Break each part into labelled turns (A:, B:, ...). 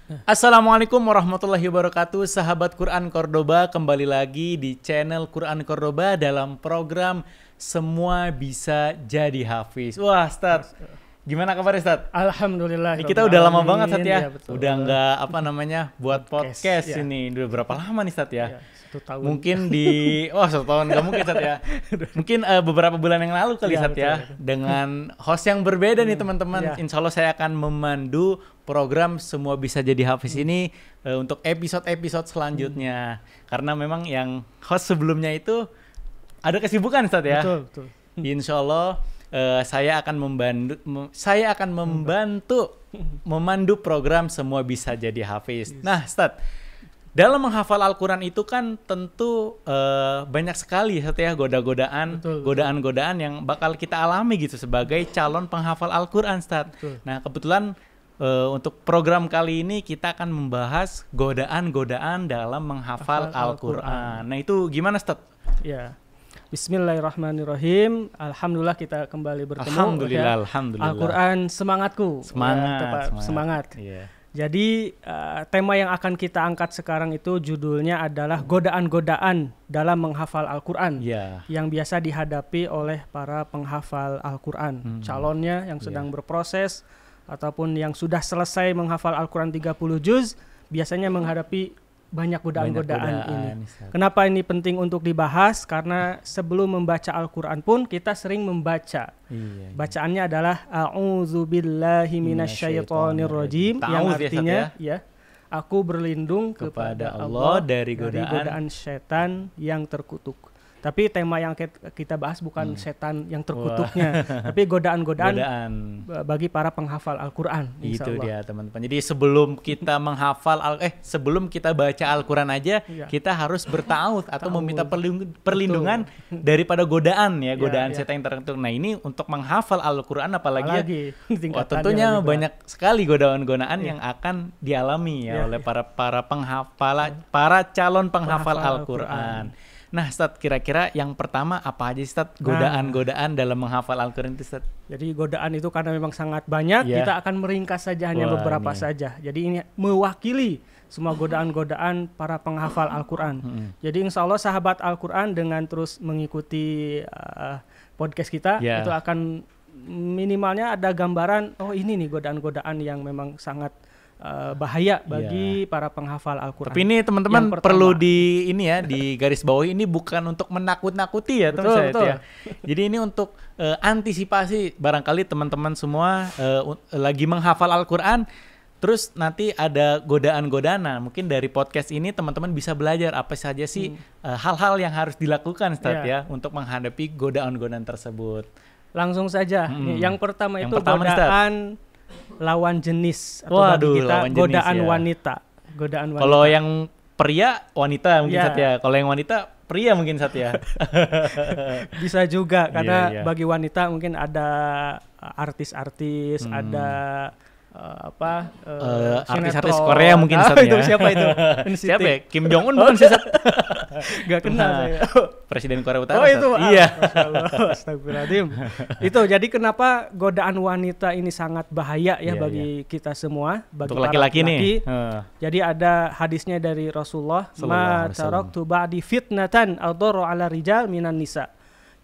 A: Assalamualaikum warahmatullahi wabarakatuh. Sahabat Quran Cordoba, kembali lagi di channel Quran Cordoba dalam program Semua Bisa Jadi Hafiz. Wah, Ustaz, gimana kabar Ustaz?
B: Alhamdulillah.
A: Kita udah lama banget Ustaz ya.
B: Ya, betul.
A: Udah nggak buat podcast
B: ya.
A: ini. Udah berapa lama nih Ustaz ya?
B: Ya, 1 tahun.
A: Mungkin 1 tahun nggak mungkin Ustaz ya. Mungkin beberapa bulan yang lalu kali Ustaz ya.
B: betul.
A: Dengan host yang berbeda nih teman-teman.
B: Ya.
A: Insya Allah saya akan memandu program Semua Bisa Jadi Hafiz ini untuk episode-episode selanjutnya. Karena memang yang host sebelumnya itu ada kesibukan Ustaz ya.
B: Betul.
A: Insya Allah saya akan membantu memandu program Semua Bisa Jadi Hafiz. Nah, Ustaz, dalam menghafal Al-Quran itu kan tentu banyak sekali Ustaz ya godaan-godaan yang bakal kita alami gitu sebagai calon penghafal Al-Quran, Ustaz.
B: Betul.
A: Nah, kebetulan untuk program kali ini kita akan membahas godaan-godaan dalam menghafal Al-Quran. Nah, itu gimana, Ustaz?
B: Ya. Bismillahirrahmanirrahim. Alhamdulillah kita kembali bertemu.
A: Alhamdulillah.
B: Al-Quran semangatku.
A: Semangat.
B: Iya. Jadi tema yang akan kita angkat sekarang itu judulnya adalah godaan-godaan dalam menghafal Al-Quran yang biasa dihadapi oleh para penghafal Al-Quran. Calonnya yang sedang berproses ataupun yang sudah selesai menghafal Al-Quran 30 juz biasanya menghadapi banyak godaan-godaan ini. Kenapa ini penting untuk dibahas? Karena sebelum membaca Al-Quran pun kita sering membaca. Bacaannya adalah A'udzubillahi minasyaitonirrajim, yang artinya aku berlindung kepada Allah dari godaan setan yang terkutuk. Tapi tema yang kita bahas bukan setan yang terkutuknya, tapi godaan-godaan bagi para penghafal Al-Quran.
A: Itu dia teman-teman. Jadi sebelum kita sebelum kita baca Al-Quran aja, kita harus berta'awudz atau meminta perlindungan daripada godaan setan yang terkutuk. Nah, ini untuk menghafal Al-Quran apalagi tentunya banyak sekali godaan-godaan yang akan dialami oleh para calon penghafal Al-Quran. Nah, Ustaz, kira-kira yang pertama apa aja Ustaz godaan-godaan dalam menghafal Al-Quran itu Ustaz?
B: Jadi godaan itu karena memang sangat banyak, kita akan meringkas saja hanya beberapa saja. Jadi ini mewakili semua godaan-godaan para penghafal Al-Quran. Jadi insya Allah sahabat Al-Quran dengan terus mengikuti podcast kita itu akan minimalnya ada gambaran, oh ini nih godaan-godaan yang memang sangat bahaya bagi para penghafal Al-Quran.
A: Tapi ini teman-teman perlu di garis bawahi, ini bukan untuk menakut-nakuti ya teman-teman ya. Jadi ini untuk antisipasi barangkali teman-teman semua lagi menghafal Al-Quran, terus nanti ada godaan-godaan. Nah, mungkin dari podcast ini teman-teman bisa belajar apa saja sih hal-hal yang harus dilakukan Ustaz ya untuk menghadapi godaan-godaan tersebut.
B: Langsung saja. Yang pertama itu godaan lawan jenis atau bagi kita godaan wanita.
A: Kalau yang pria wanita mungkin Ustaz ya. Kalau yang wanita pria mungkin Ustaz ya.
B: Bisa juga karena bagi wanita mungkin ada artis-artis, ada
A: artis-artis Korea mungkin Ustaz ya.
B: Itu siapa itu?
A: Siapa ya? Kim Jong Un bukan sih Ustaz?
B: Gak kenal saya.
A: Presiden Korea Utara.
B: Oh itu.
A: Iya.
B: Astagfirullahaladzim. Itu jadi kenapa godaan wanita ini sangat bahaya bagi kita semua, bagi
A: untuk laki-laki nih.
B: Jadi ada hadisnya dari Rasulullah, ma taraktu ba'di fitnatan adorru ala rijal minan nisa.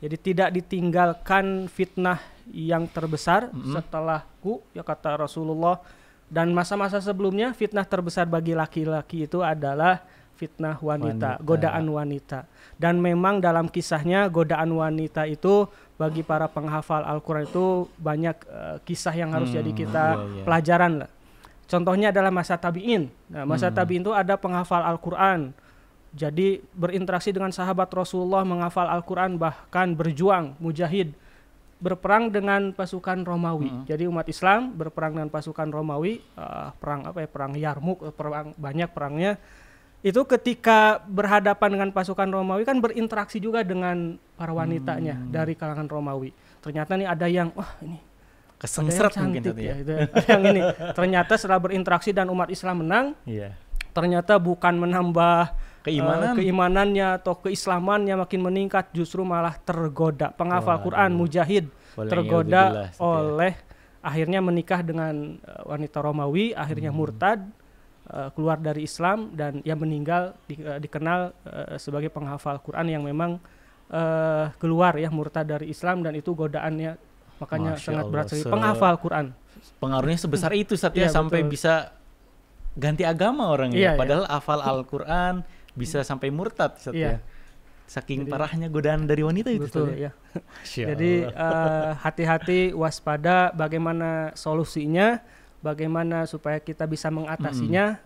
B: Jadi tidak ditinggalkan fitnah yang terbesar setelahku, ya kata Rasulullah. Dan masa-masa sebelumnya fitnah terbesar bagi laki-laki itu adalah fitnah wanita, godaan wanita. Dan memang dalam kisahnya godaan wanita itu bagi para penghafal Al-Quran itu banyak kisah yang harus jadi kita pelajaran lah. Contohnya adalah masa tabi'in. Nah, masa tabi'in itu ada penghafal Al-Quran. Jadi berinteraksi dengan sahabat Rasulullah, menghafal Al-Quran, bahkan berjuang, mujahid, berperang dengan pasukan Romawi. Jadi umat Islam berperang dengan pasukan Romawi, perang Yarmuk, banyak perangnya. Itu ketika berhadapan dengan pasukan Romawi kan berinteraksi juga dengan para wanitanya dari kalangan Romawi. Ternyata nih ada yang ini
A: kesengsret mungkin
B: ya. Yang ini ternyata setelah berinteraksi dan umat Islam menang, ternyata bukan menambah keimanannya atau keislamannya makin meningkat, justru malah tergoda. Penghafal Quran, mujahid, tergoda oleh akhirnya menikah dengan wanita Romawi, akhirnya murtad, keluar dari Islam dan ia meninggal dikenal sebagai penghafal Quran yang memang keluar ya murtad dari Islam, dan itu godaannya makanya
A: Masya
B: sangat
A: Allah,
B: berat sekali. Penghafal Quran.
A: Pengaruhnya sebesar itu Ustaz ya, sampai
B: betul.
A: bisa ganti agama orang
B: Iya,
A: ya. Padahal hafal Al-Quran bisa sampai murtad Ustaz ya. Saking parahnya godaan dari wanita itu.
B: Betul ya. Jadi hati-hati, waspada, bagaimana solusinya, bagaimana supaya kita bisa mengatasinya.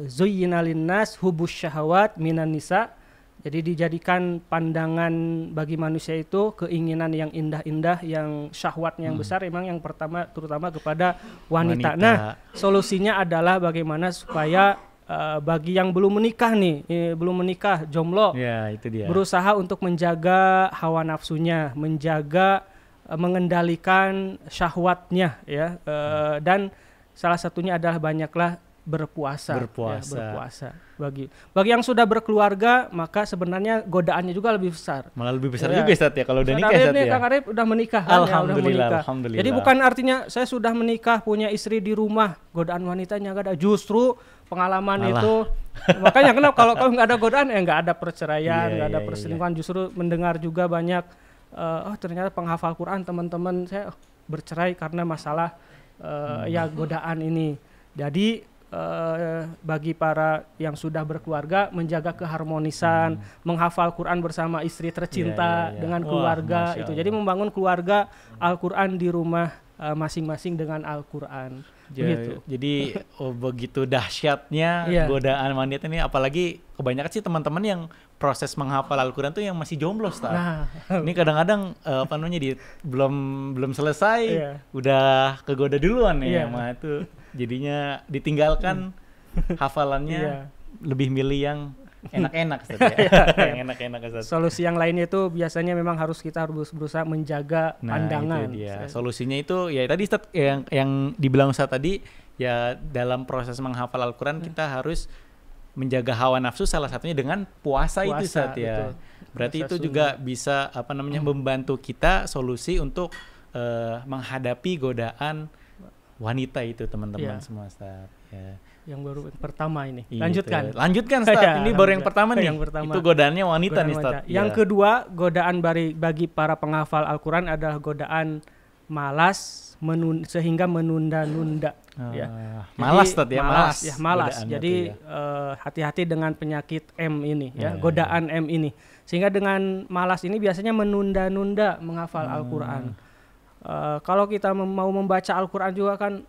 B: Zuyyina linnas hubus syahawat minan nisa. Jadi dijadikan pandangan bagi manusia itu keinginan yang indah-indah, yang syahwatnya yang besar, memang yang pertama terutama kepada wanita. Nah, solusinya adalah bagaimana supaya bagi yang belum menikah nih, belum menikah, jomblo,
A: ya, itu dia.
B: Berusaha untuk menjaga hawa nafsunya, menjaga mengendalikan syahwatnya ya, dan salah satunya adalah banyaklah berpuasa. Ya, bagi yang sudah berkeluarga, maka sebenarnya godaannya juga lebih besar.
A: Malah lebih besar juga Ustaz ya kalau udah nikah Ustaz ya.
B: Kang Arif udah menikah kan,
A: alhamdulillah.
B: Jadi bukan artinya saya sudah menikah punya istri di rumah, godaan wanitanya enggak ada. Justru pengalaman itu makanya kenapa kalau nggak ada godaan nggak ada perceraian, nggak ada perselingkuhan. Justru mendengar juga banyak ternyata penghafal Quran teman-teman saya bercerai karena masalah ya godaan ini. Jadi bagi para yang sudah berkeluarga, menjaga keharmonisan, menghafal Quran bersama istri tercinta dengan keluarga. Itu jadi membangun keluarga Al-Quran di rumah masing-masing dengan Al-Quran.
A: Jadi begitu dahsyatnya godaan wanita ini, apalagi kebanyakan sih teman-teman yang proses menghafal Al-Quran tuh yang masih jomblo Ustaz. Ini kadang-kadang belum selesai udah kegoda duluan ya, mah itu jadinya ditinggalkan hafalannya, lebih milih yang enak-enak Ustaz ya. Yang enak-enak Ustaz.
B: Solusi yang lainnya itu biasanya memang harus berusaha menjaga pandangan.
A: Itu dia. Solusinya itu ya tadi Ustaz yang dibilang Ustaz tadi, ya dalam proses menghafal Al-Quran kita harus menjaga hawa nafsu, salah satunya dengan puasa itu Ustaz ya. Betul. Berarti puasa itu juga bisa membantu kita solusi untuk menghadapi godaan wanita itu teman-teman semua Ustaz ya.
B: Yang baru pertama ini.
A: Lanjutkan Ustaz. Ini baru yang pertama nih. Itu godaannya wanita nih Ustaz.
B: Yang kedua, godaan bagi para penghafal Al-Quran adalah godaan malas sehingga menunda-nunda.
A: Malas Ustaz ya,
B: malas. Jadi hati-hati dengan penyakit M ini ya, godaan M ini. Sehingga dengan malas ini biasanya menunda-nunda menghafal Al-Quran. Kalau kita mau membaca Al-Quran juga kan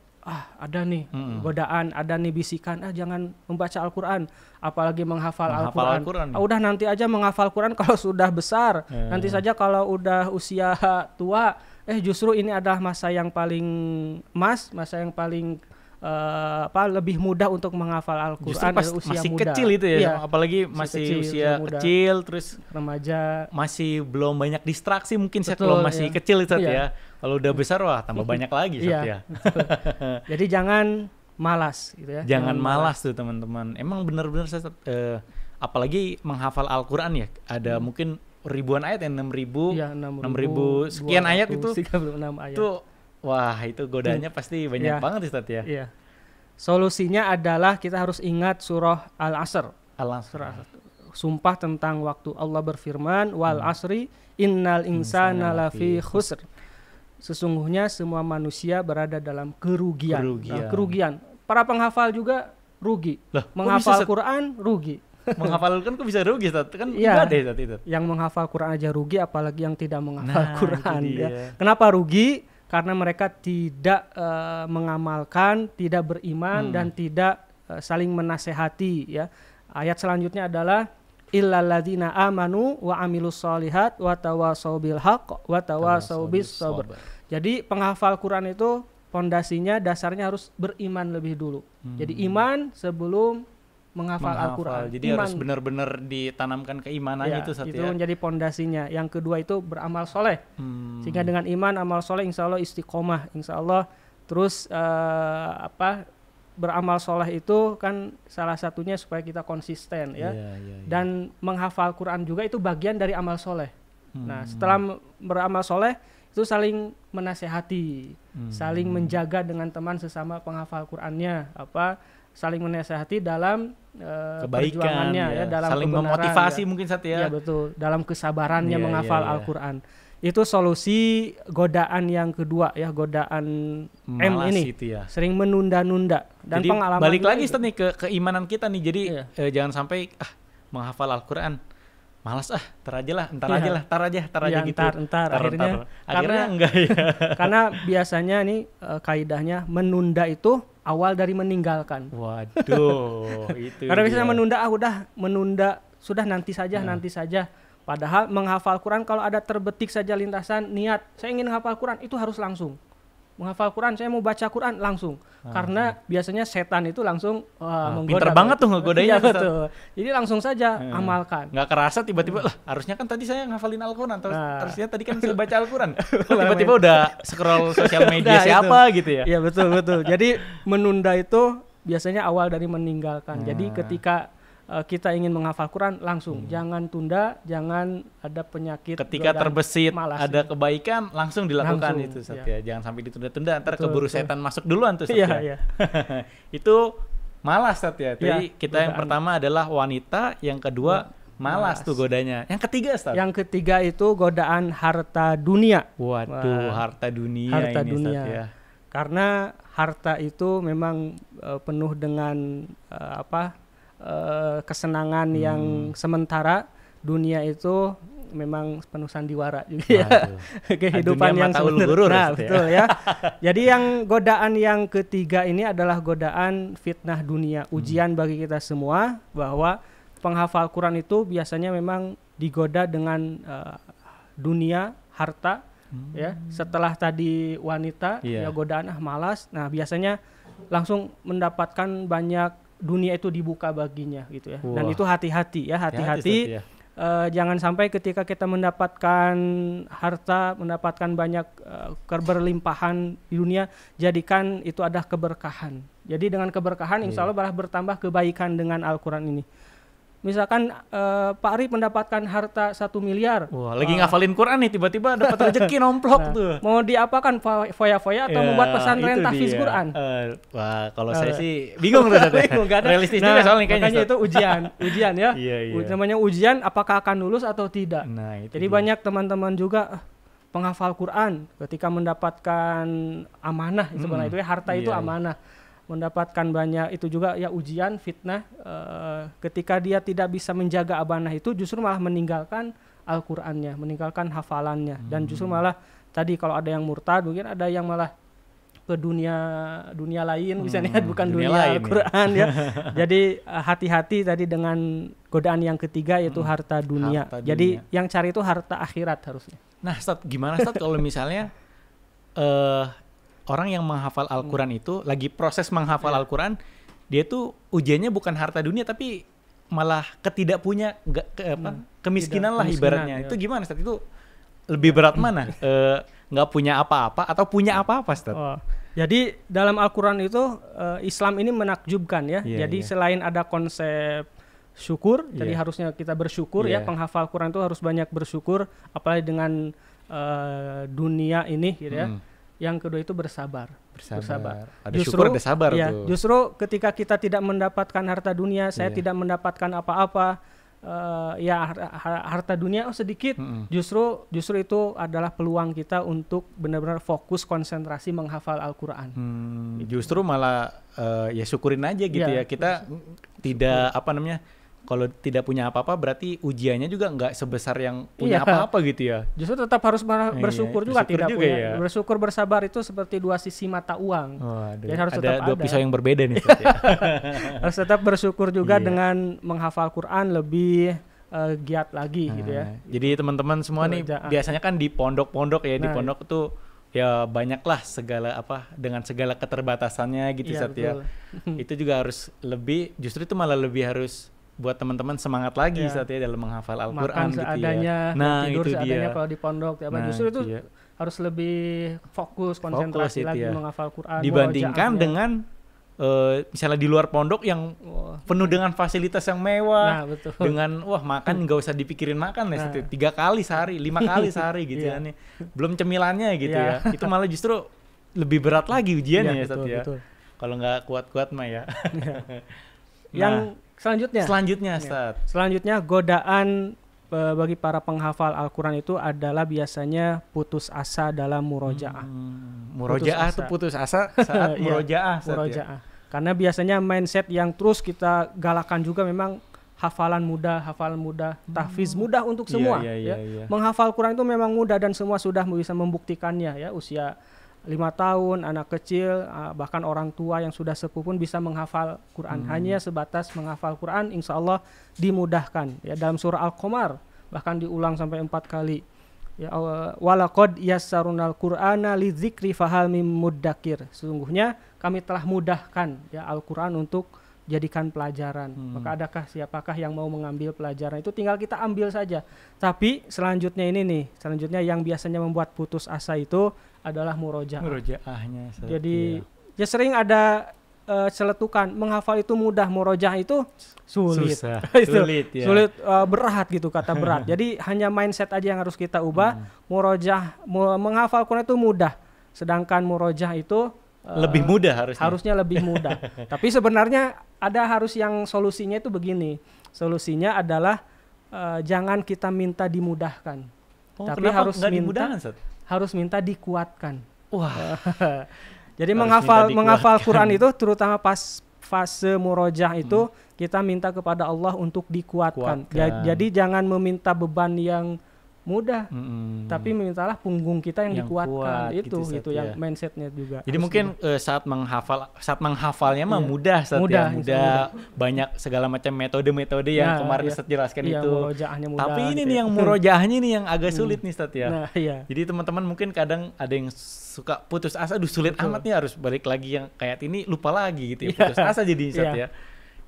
B: ada nih godaan, ada nih bisikan, jangan membaca Al-Quran, apalagi menghafal Al-Quran. Udah nanti aja menghafal Quran kalau sudah besar, nanti saja kalau udah usia tua. Justru ini adalah masa yang paling masa yang paling lebih mudah untuk menghafal Al-Quran pada usia
A: masih
B: muda.
A: Kecil itu ya, apalagi masih usia kecil, terus
B: remaja,
A: masih belum banyak distraksi mungkin kalau masih kecil itu ya. Kalau udah besar tambah banyak lagi ya.
B: Jadi jangan malas gitu ya.
A: Jangan malas tuh teman-teman. Emang benar-benar apalagi menghafal Al-Quran ya, ada mungkin ribuan ayat ya, 6.000 sekian ayat itu.
B: 36 ayat.
A: Tuh wah, itu godaannya pasti banyak banget Ustaz ya.
B: Iya. Solusinya adalah kita harus ingat surah Al-Asr. Sumpah tentang waktu. Allah berfirman, wal asri innal insana lafi khusr. Sesungguhnya semua manusia berada dalam kerugian. Para penghafal juga rugi. Menghafal Quran rugi.
A: Menghafal Quran kok bisa rugi Ustaz? Kan ibadah Ustaz itu.
B: Yang menghafal Quran aja rugi, apalagi yang tidak menghafal Quran ya. Kenapa rugi? Karena mereka tidak mengamalkan, tidak beriman, dan tidak saling menasehati ya. Ayat selanjutnya adalah illalladzina amanu wa amilus solihat wa tawasau bil haqq wa tawasau bis sabr. Jadi penghafal Quran itu pondasinya, dasarnya harus beriman lebih dulu. Jadi iman sebelum menghafal Al-Quran.
A: Jadi harus benar-benar ditanamkan keimanannya itu
B: Itu menjadi pondasinya. Yang kedua itu beramal soleh. Sehingga dengan iman, amal soleh, insya Allah istiqomah, insya Allah. Terus beramal soleh itu kan salah satunya supaya kita konsisten ya. Dan menghafal Quran juga itu bagian dari amal soleh. Nah, setelah beramal soleh itu saling menasehati, saling menjaga dengan teman sesama penghafal Qur'annya, saling menasehati dalam perjuangannya, dalam
A: saling memotivasi mungkin
B: ya betul, dalam kesabarannya menghafal Al-Qur'an. Itu solusi godaan yang kedua ya, godaan malas ini itu sering menunda-nunda. Dan
A: jadi pengalaman balik lagi Ustaz nih ke keimanan kita nih. Jadi jangan sampai menghafal Al-Qur'an malas ntar aja gitu. Akhirnya enggak ya.
B: Karena biasanya nih kaidahnya menunda itu awal dari meninggalkan.
A: Waduh, itu.
B: Karena biasanya menunda sudah nanti saja. Padahal menghafal Quran kalau ada terbetik saja lintasan niat, saya ingin menghafal Quran, itu harus langsung. Menghafal Quran, saya mau baca Quran langsung. Karena biasanya setan itu langsung menggoda.
A: Pinter banget tuh ngegodanya.
B: Betul. Jadi langsung saja amalkan.
A: Nggak kerasa tiba-tiba harusnya kan tadi saya ngafalin Al-Quran, harusnya tadi kan saya baca Al-Quran. Tiba-tiba udah scroll sosial media siapa gitu ya.
B: Iya betul. Jadi menunda itu biasanya awal dari meninggalkan. Jadi ketika kita ingin menghafal Quran langsung, jangan tunda, jangan ada penyakit.
A: Ketika terbesit ada kebaikan langsung dilakukan itu Satya. Jangan sampai ditunda-tunda, ntar keburu setan masuk duluan tuh Satya.
B: Iya.
A: Itu malas Satya. Jadi kita yang pertama adalah wanita, yang kedua malas tuh godanya. Yang ketiga Ustaz?
B: Yang ketiga itu godaan harta dunia.
A: Waduh, harta dunia ini Satya.
B: Karena harta itu memang penuh dengan kesenangan yang sementara. Dunia itu memang penuh sandiwara juga ya. Kehidupan yang sementara. Betul ya. Jadi yang godaan yang ketiga ini adalah godaan fitnah dunia, ujian bagi kita semua, bahwa penghafal Quran itu biasanya memang digoda dengan dunia, harta ya. Setelah tadi wanita ya godaan malas. Nah, biasanya langsung mendapatkan banyak, dunia itu dibuka baginya gitu ya. Dan itu hati-hati ya, hati-hati. Jangan sampai ketika kita mendapatkan harta, mendapatkan banyak keberlimpahan di dunia, jadikan itu ada keberkahan. Jadi dengan keberkahan insya Allah malah bertambah kebaikan dengan Al-Quran ini. Misalkan Pak Ari mendapatkan harta 1 miliar.
A: Wah, lagi ngafalin Quran nih, tiba-tiba dapat rezeki nomplok tuh.
B: Mau diapakan, foya-foya atau membuat pesantren tahfiz Quran?
A: Wah, kalau saya sih bingung tuh. Realistis juga soalnya kayaknya.
B: Makanya itu ujian ya. Namanya ujian, apakah akan lulus atau tidak. Jadi banyak teman-teman juga penghafal Quran ketika mendapatkan amanah, sebenarnya itu ya, harta itu amanah. Mendapatkan banyak, itu juga ya ujian, fitnah. Ketika dia tidak bisa menjaga amanah itu, justru malah meninggalkan Al-Qur'annya, meninggalkan hafalannya. Dan justru malah tadi kalau ada yang murtad, mungkin ada yang malah ke dunia lain misalnya, bukan dunia Al-Qur'an ya. Jadi hati-hati tadi dengan godaan yang ketiga, yaitu harta dunia. Jadi yang cari itu harta akhirat harusnya.
A: Nah Ustaz, gimana Ustaz kalau misalnya orang yang menghafal Al-Quran itu lagi proses menghafal Al-Quran, dia tuh ujiannya bukan harta dunia tapi malah kemiskinan lah ibaratnya. Itu gimana Ustaz? Itu lebih berat mana? Nggak punya apa-apa atau punya apa-apa Ustaz?
B: Jadi dalam Al-Quran itu Islam ini menakjubkan ya. Jadi selain ada konsep syukur, jadi harusnya kita bersyukur ya. Penghafal Quran itu harus banyak bersyukur, apalagi dengan dunia ini gitu ya. Yang kedua itu bersabar.
A: Ada syukur, ada sabar tuh.
B: Justru ketika kita tidak mendapatkan harta dunia, saya tidak mendapatkan apa-apa, harta dunia sedikit. Justru itu adalah peluang kita untuk benar-benar fokus konsentrasi menghafal Al-Quran.
A: Justru malah ya syukurin aja gitu ya. Kita tidak kalau tidak punya apa-apa berarti ujiannya juga nggak sebesar yang punya apa-apa gitu ya.
B: Justru tetap harus bersyukur juga, tidak punya. Ya. Bersyukur, bersabar itu seperti dua sisi mata uang.
A: Jadi harus ada dua pisau yang berbeda nih.
B: Harus tetap bersyukur juga dengan menghafal Quran lebih giat lagi gitu ya.
A: Jadi teman-teman semua nih biasanya kan di pondok-pondok ya, di pondok tuh ya banyaklah dengan segala keterbatasannya gitu Satya. Itu juga harus lebih, justru itu malah lebih harus buat teman-teman semangat lagi Satya dalam menghafal Al-Quran gitu
B: seadanya,
A: ya. Nah
B: tidur
A: itu
B: seadanya
A: dia.
B: Kalau di pondok justru itu harus lebih fokus, konsentrasi lagi menghafal Quran.
A: Dibandingkan dengan misalnya di luar pondok yang penuh dengan fasilitas yang mewah, betul. Dengan makan nggak usah dipikirin makan ya, 3 kali sehari, 5 kali sehari gitu ya nih, belum cemilannya gitu ya, itu malah justru lebih berat lagi ujiannya ya, Ustaz ya, kalau nggak kuat-kuat mah ya.
B: Yang selanjutnya Ustaz. Selanjutnya godaan bagi para penghafal Al-Quran itu adalah biasanya putus asa dalam murojaah.
A: Murojaah itu putus asa saat murojaah.
B: Murojaah. Karena biasanya mindset yang terus kita galakan juga memang hafalan mudah, tahfiz mudah untuk semua. Menghafal Quran itu memang mudah dan semua sudah bisa membuktikannya ya, usia 5 tahun, anak kecil, bahkan orang tua yang sudah sepuh pun bisa menghafal Quran. Hanya sebatas menghafal Quran, insya Allah dimudahkan. Ya, dalam surah Al-Qamar bahkan diulang sampai 4 kali. Ya, walaqad yassarunal Qur'ana lidzikri fahal mim muddakir. Sesungguhnya kami telah mudahkan ya Al-Quran untuk jadikan pelajaran. Maka adakah siapakah yang mau mengambil pelajaran itu, tinggal kita ambil saja. Tapi selanjutnya yang biasanya membuat putus asa itu adalah
A: murojaahnya.
B: Jadi ya sering ada celetukan, menghafal itu mudah, murojaah itu sulit. Sulit, berat gitu, kata berat. Jadi hanya mindset aja yang harus kita ubah. Menghafal Quran itu mudah, sedangkan murojaah itu
A: lebih mudah
B: harusnya lebih mudah. Tapi sebenarnya yang solusinya itu begini. Solusinya adalah jangan kita minta dimudahkan. Tapi harus minta dikuatkan.
A: Wah.
B: Jadi menghafal Quran itu terutama pas fase murojaah itu kita minta kepada Allah untuk dikuatkan. Jadi jangan meminta beban yang mudah, tapi memintalah punggung kita yang dikuatkan. Itu yang mindsetnya juga.
A: Jadi mungkin saat menghafalnya mah mudah, mudah, banyak segala macam metode-metode yang kemarin Ustaz jelaskan itu. Tapi ini nih yang murojaahnya nih yang agak sulit nih Ustaz ya. Jadi teman-teman mungkin kadang ada yang suka putus asa, sulit amat nih, harus balik lagi yang kayak ini, lupa lagi gitu ya, putus asa jadi Ustaz ya.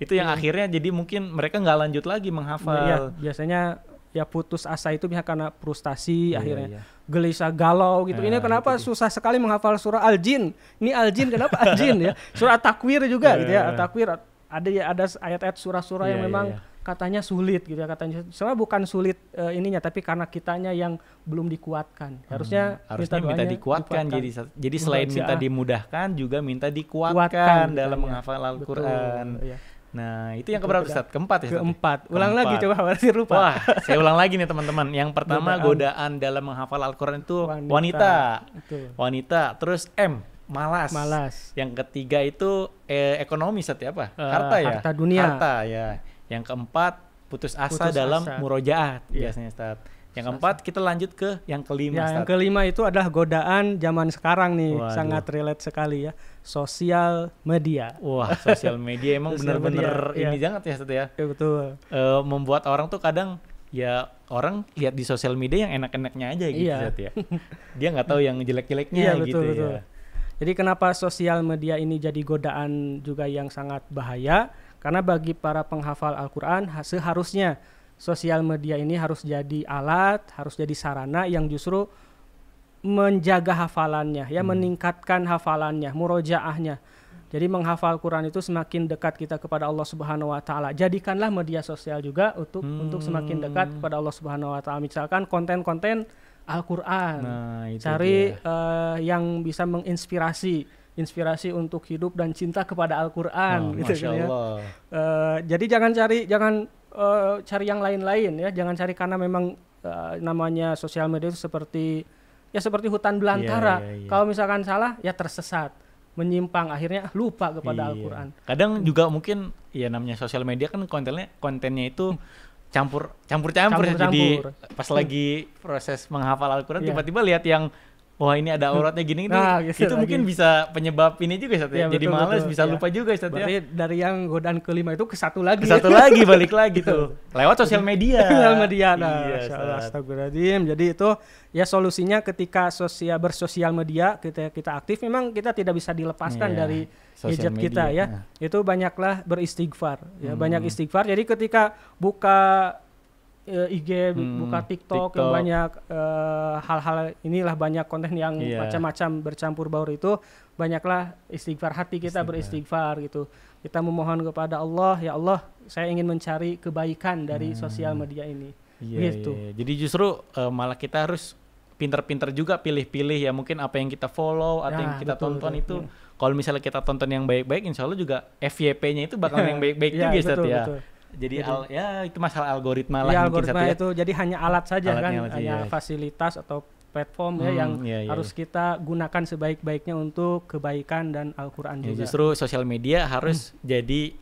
A: Itu yang akhirnya jadi mungkin mereka nggak lanjut lagi menghafal.
B: Biasanya ya putus asa itu bisa karena frustasi, akhirnya gelisah, galau gitu. Ini kenapa susah sekali menghafal surah Al-Jin? Ini Al-Jin kenapa Al-Jin ya? Surah At-Takwir juga gitu ya. At-Takwir ada ayat-ayat surah-surah yang memang katanya sulit gitu ya, katanya. Sebenarnya bukan sulit ininya, tapi karena kitanya yang belum dikuatkan. Harusnya
A: minta dikuatkan. Jadi selain minta dimudahkan juga minta dikuatkan dalam menghafal Al-Qur'an. Nah, itu yang keberapa Ustaz? Keempat ya?
B: Keempat. Ulang lagi coba, berarti lupa.
A: Wah, saya ulang lagi nih teman-teman. Yang pertama godaan dalam menghafal Al-Quran itu wanita. Terus malas. Yang ketiga itu ekonomi Ustaz ya, apa?
B: Harta dunia.
A: Harta ya. Yang keempat putus asa dalam murojaah biasanya Ustaz. Yang keempat kita lanjut ke yang kelima.
B: Yang kelima itu adalah godaan zaman sekarang nih. Sangat relate sekali ya. Sosial media.
A: Wah, sosial media emang bener-bener ini banget ya Ustaz ya.
B: Betul.
A: Membuat orang tuh kadang ya orang lihat di sosial media yang enak-enaknya aja gitu Ustaz ya. Dia nggak tau yang jelek-jeleknya gitu
B: betul. Ya. Jadi kenapa sosial media ini jadi godaan juga yang sangat bahaya? Karena bagi para penghafal Al-Quran seharusnya sosial media ini harus jadi alat, harus jadi sarana yang justru menjaga hafalannya, ya, meningkatkan hafalannya, murojaahnya. Jadi menghafal Quran itu semakin dekat kita kepada Allah Subhanahu wa taala. Jadikanlah media sosial juga untuk semakin dekat kepada Allah Subhanahu wa taala. Misalkan konten-konten Al-Qur'an. Cari yang bisa menginspirasi untuk hidup dan cinta kepada Al-Qur'an gitu kan ya. Jadi jangan cari yang lain-lain ya, jangan cari karena memang namanya sosial media itu seperti hutan belantara. Kalau misalkan salah ya tersesat, menyimpang, akhirnya lupa kepada Al-Quran.
A: Kadang juga mungkin ya namanya sosial media kan kontennya itu campur. Jadi pas lagi proses menghafal Al-Quran tiba-tiba lihat yang wah ini ada auratnya gini itu mungkin bisa penyebab ini juga Ustaz ya. Jadi malas, bisa lupa juga Ustaz ya.
B: Berarti dari yang godaan kelima itu ke satu lagi
A: balik lagi tuh. Lewat sosial media.
B: Astagfirullahaladzim. Jadi itu ya solusinya ketika bersosial media kita aktif, memang kita tidak bisa dilepaskan dari gadget kita ya. Itu banyaklah beristighfar ya, banyak istighfar. Jadi ketika buka IG, buka TikTok yang banyak hal-hal inilah, banyak konten yang macam-macam bercampur baur itu, banyaklah istighfar, hati kita beristighfar gitu. Kita memohon kepada Allah, ya Allah, saya ingin mencari kebaikan dari sosial media ini. Gitu.
A: Jadi justru malah kita harus pinter-pinter juga pilih-pilih ya, mungkin apa yang kita follow atau yang kita tonton itu. Kalau misalnya kita tonton yang baik-baik, insya Allah juga FYP-nya itu bakal yang baik-baik juga ya. Jadi itu masalah algoritma lah.
B: Algoritma itu jadi hanya alat saja kan, hanya fasilitas atau platform yang harus kita gunakan sebaik-baiknya untuk kebaikan dan Al-Quran juga.
A: Justru sosial media harus jadi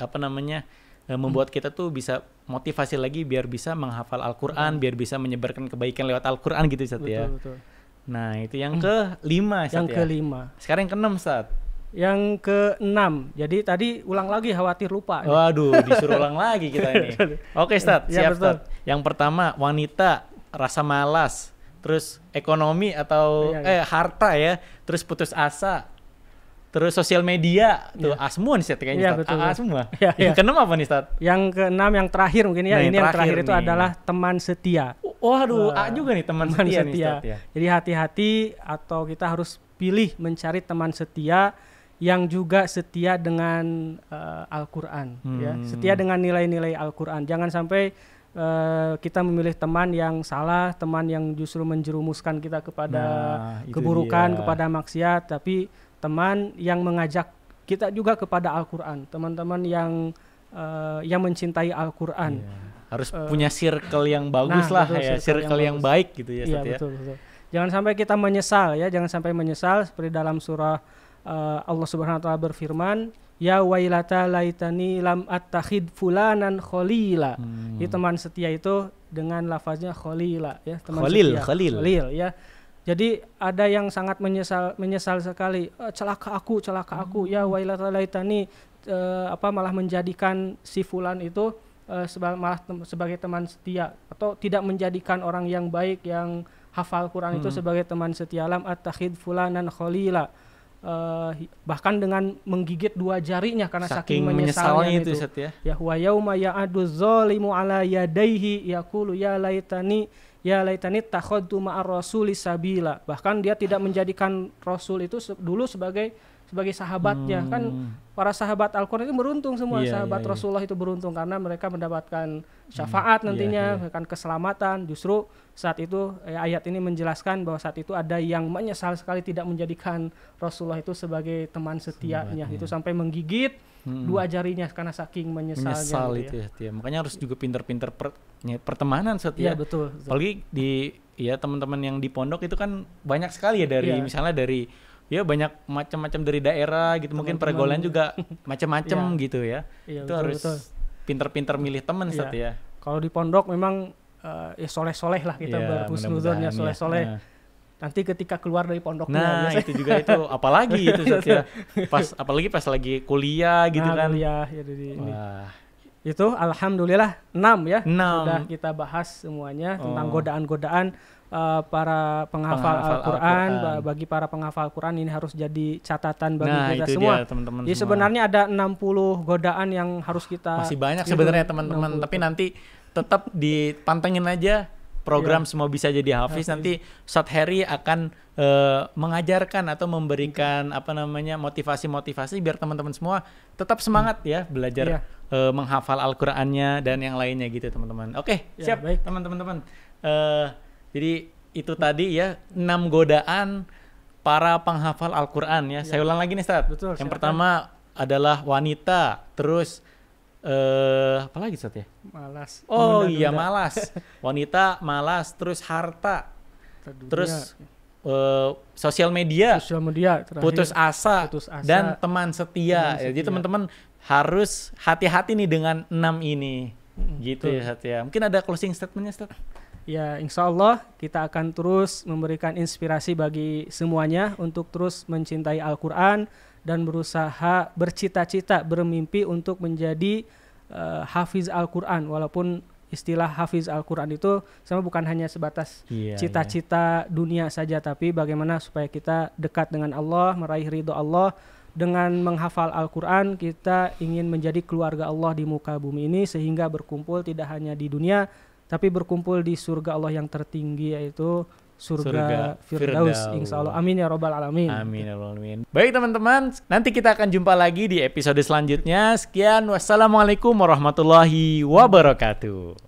A: membuat kita tuh bisa motivasi lagi biar bisa menghafal Al-Quran, biar bisa menyebarkan kebaikan lewat Al-Quran gitu Ustaz ya.
B: Betul.
A: Nah itu yang kelima Ustaz.
B: Yang kelima.
A: Sekarang yang keenam Ustaz.
B: Yang keenam, jadi tadi ulang lagi, khawatir lupa.
A: Waduh, disuruh ulang lagi kita ini. Oke Ustaz, siap Ustaz. Yang pertama, wanita, rasa malas, terus ekonomi atau harta ya, terus putus asa, terus sosial media, tuh semua nih Ustaz kayaknya Ustaz. Semua. Yang keenam apa nih Ustaz?
B: Yang keenam, yang terakhir mungkin ya, ini yang terakhir itu adalah teman setia.
A: Waduh, juga nih teman setia nih Ustaz ya.
B: Jadi hati-hati, atau kita harus pilih mencari teman setia yang juga setia dengan Al-Quran, ya, setia dengan nilai-nilai Al-Quran. Jangan sampai kita memilih teman yang salah, teman yang justru menjerumuskan kita kepada keburukan, kepada maksiat, tapi teman yang mengajak kita juga kepada Al-Quran, teman-teman yang mencintai Al-Quran.
A: Harus punya circle yang bagus circle yang baik gitu ya.
B: Iya, betul. Jangan sampai kita menyesal ya, jangan sampai menyesal seperti dalam surah Allah Subhanahu wa taala berfirman, ya wailata laitani lam attakhid fulanan khalila. Teman setia itu dengan lafaznya khalila ya, teman setia. Khalil ya. Jadi ada yang sangat menyesal sekali, celaka aku ya wailata laitani, malah menjadikan si fulan itu malah sebagai teman setia, atau tidak menjadikan orang yang baik yang hafal Quran itu sebagai teman setia. Lam attakhid fulanan khalila. Bahkan dengan menggigit dua jarinya karena saking menyesalnya itu. Ya wa yauma ya'adu dzalimu ala yadayhi yaqulu ya laitani takhadtu ma'ar rasuli sabila. Bahkan dia tidak menjadikan Rasul itu dulu sebagai sahabatnya. Kan para sahabat Al-Quran itu beruntung semua, sahabat Rasulullah itu beruntung karena mereka mendapatkan syafaat nantinya, akan keselamatan. Justru saat itu ayat ini menjelaskan bahwa saat itu ada yang menyesal sekali tidak menjadikan Rasulullah itu sebagai teman setianya. Itu sampai menggigit dua jarinya karena saking menyesalnya.
A: Ya. Makanya harus juga pinter-pinter pertemanan setia.
B: Betul.
A: Apalagi di teman-teman yang di pondok itu kan banyak sekali ya, dari misalnya dari banyak macam-macam dari daerah gitu, mungkin pergaulan juga macam-macam gitu ya. Itu harus pinter-pinter milih teman setia.
B: Kalau di pondok memang soleh-soleh lah kita berhusnuzon ya, soleh-soleh. Nanti ketika keluar dari pondoknya
A: itu juga itu apalagi itu ya. Apalagi pas lagi kuliah gitu kan.
B: Itu alhamdulillah 6 ya. Sudah kita bahas semuanya tentang godaan-godaan para penghafal Al-Quran. Bagi para penghafal Al-Quran ini harus jadi catatan bagi kita semua. Jadi sebenarnya ada 60 godaan yang harus kita,
A: masih banyak sebenarnya teman-teman, tapi nanti tetap dipantengin aja program Semua Bisa Jadi Hafiz. Nanti Ustadz Heri akan mengajarkan atau memberikan motivasi-motivasi biar teman-teman semua tetap semangat ya belajar menghafal Al-Qurannya dan yang lainnya gitu teman-teman. Oke, siap baik teman-teman. Jadi itu tadi ya 6 godaan para penghafal Al-Quran ya. Saya ulang lagi nih Ustadz.
B: Betul,
A: yang pertama adalah wanita, terus apa lagi Ustadz ya?
B: Malas.
A: Malas. Wanita, malas, terus harta. Terus sosial media, terakhir, putus asa, dan teman setia. Jadi teman-teman harus hati-hati nih dengan 6 ini. Gitu ya Ustadz ya. Mungkin ada closing statementnya Ustadz?
B: Ya, insya Allah kita akan terus memberikan inspirasi bagi semuanya untuk terus mencintai Al-Quran dan berusaha bercita-cita, bermimpi untuk menjadi hafiz Al-Quran. Walaupun istilah hafiz Al-Quran itu sama bukan hanya sebatas cita-cita dunia saja, tapi bagaimana supaya kita dekat dengan Allah, meraih ridho Allah. Dengan menghafal Al-Quran kita ingin menjadi keluarga Allah di muka bumi ini, sehingga berkumpul tidak hanya di dunia tapi berkumpul di surga Allah yang tertinggi, yaitu surga Firdaus, insyaallah. Amin ya rabbal alamin.
A: Amin ya rabbal alamin. Baik teman-teman, nanti kita akan jumpa lagi di episode selanjutnya. Sekian, wassalamualaikum warahmatullahi wabarakatuh.